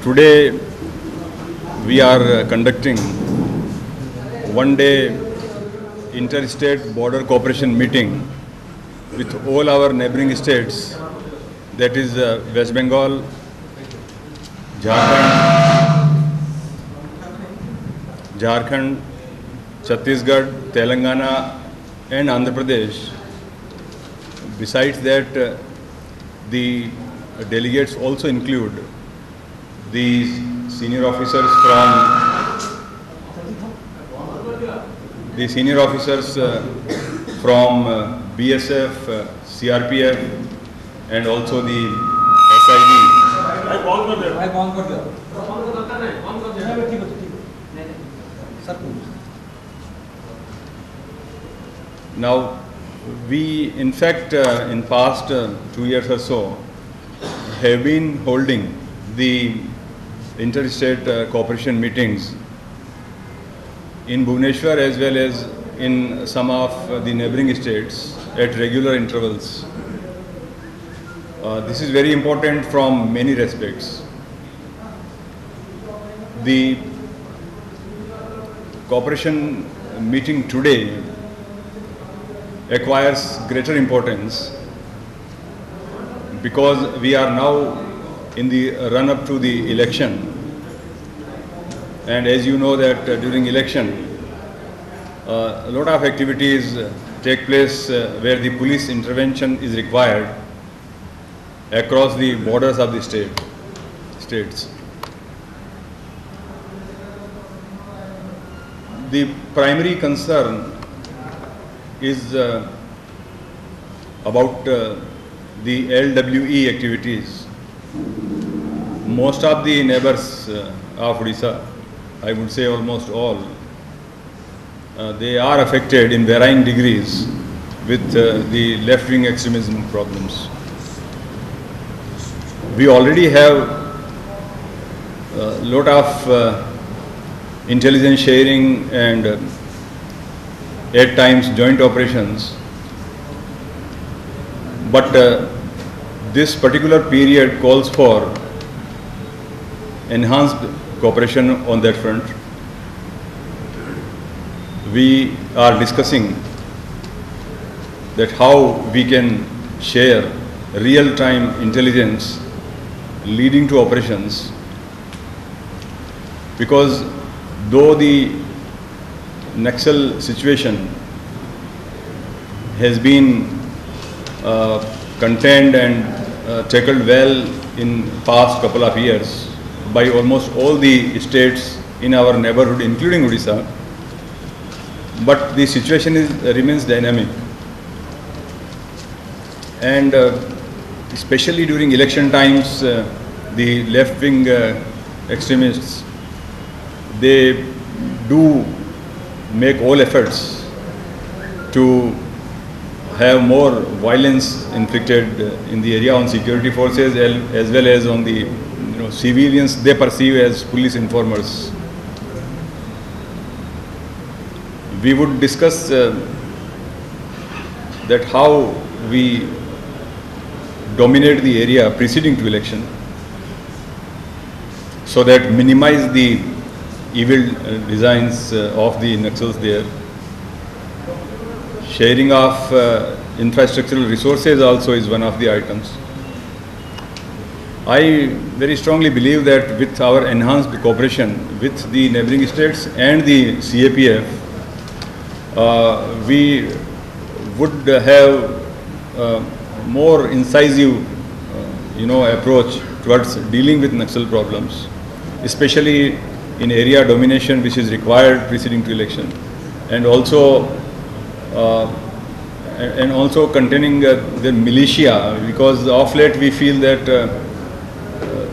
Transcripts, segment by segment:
Today we are conducting one-day interstate border cooperation meeting with all our neighboring states, that is West Bengal, Jharkhand, Chhattisgarh, Telangana and Andhra Pradesh. Besides that, the delegates also include the senior officers from BSF, CRPF and also the SID. Now, we in fact in past 2 years or so have been holding the interstate cooperation meetings in Bhubaneswar as well as in some of the neighboring states at regular intervals. This is very important from many respects. The cooperation meeting today acquires greater importance because we are now in the run-up to the election, and as you know that during election a lot of activities take place where the police intervention is required across the borders of the states. The primary concern is about the LWE activities. Most of the neighbors of Odisha, I would say almost all, they are affected in varying degrees with the left-wing extremism problems. We already have a lot of intelligence sharing and at times joint operations, but this particular period calls for enhanced cooperation on that front. We are discussing that how we can share real-time intelligence leading to operations, because though the Naxal situation has been contained and tackled well in past couple of years by almost all the states in our neighborhood, including Odisha, but the situation remains dynamic, and especially during election times, the left-wing extremists, they do make all efforts to have more violence inflicted in the area on security forces as well as on the civilians they perceive as police informers. We would discuss that how we dominate the area preceding to election so that minimize the evil designs of the Naxals there. Sharing of infrastructural resources also is one of the items. I very strongly believe that with our enhanced cooperation with the neighboring states and the CAPF, we would have more incisive approach towards dealing with Naxal problems, especially in area domination which is required preceding to election, and also containing the militia, because of late we feel that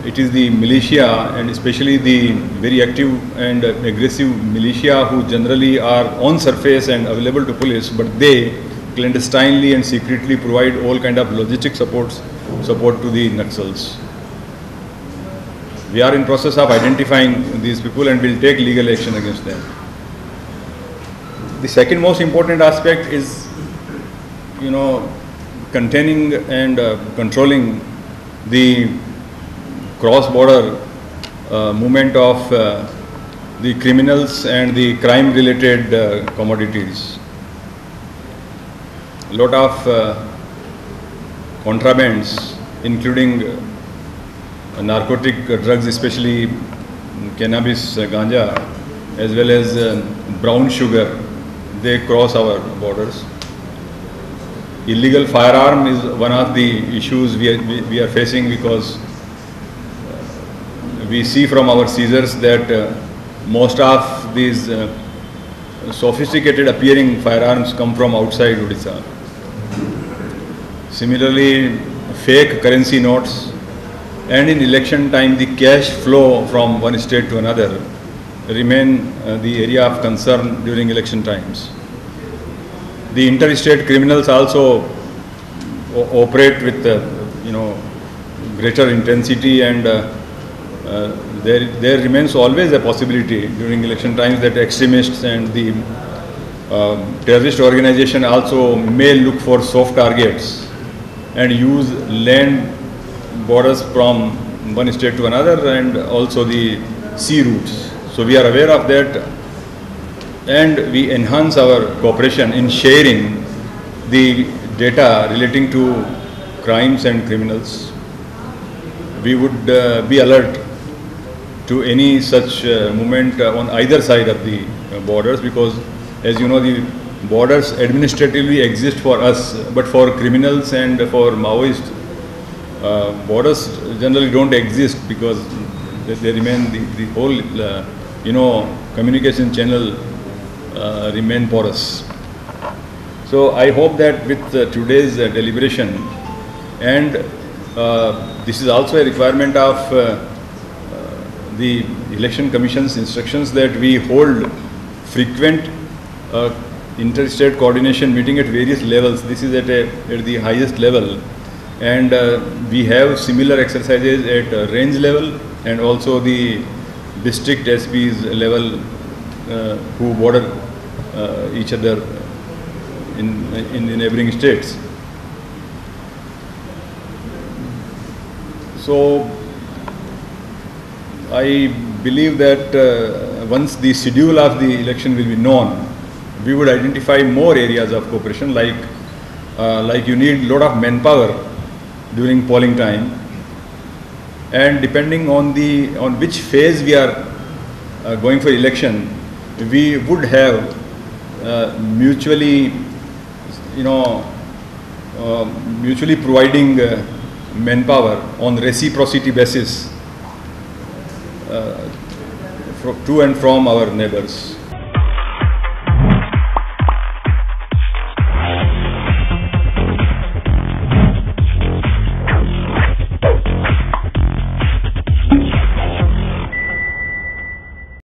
it is the militia and especially the very active and aggressive militia who generally are on surface and available to police, but they clandestinely and secretly provide all kind of logistic support to the Naxals. We are in process of identifying these people and will take legal action against them. The second most important aspect is, containing and controlling the cross-border movement of the criminals and the crime related commodities. A lot of contrabands, including narcotic drugs, especially cannabis, ganja, as well as brown sugar, they cross our borders. Illegal firearm is one of the issues we are facing, because we see from our seizures that most of these sophisticated appearing firearms come from outside Odisha. Similarly, fake currency notes, and in election time the cash flow from one state to another remain the area of concern during election times. The interstate criminals also operate with greater intensity, and there remains always a possibility during election times that extremists and the terrorist organization also may look for soft targets and use land borders from one state to another, and also the sea routes. So we are aware of that, and we enhance our cooperation in sharing the data relating to crimes and criminals. We would be alert to any such movement on either side of the borders, because as you know, the borders administratively exist for us, but for criminals and for Maoists, borders generally don't exist, because they remain the whole communication channel remain porous. So I hope that with today's deliberation, and this is also a requirement of the Election Commission's instructions, that we hold frequent interstate coordination meeting at various levels. This is at the highest level, and we have similar exercises at range level and also the district SPs level who border each other in the neighboring states. So I believe that once the schedule of the election will be known, we would identify more areas of cooperation, like you need a lot of manpower during polling time, and depending on which phase we are going for election, we would have mutually providing manpower on reciprocity basis to and from our neighbors.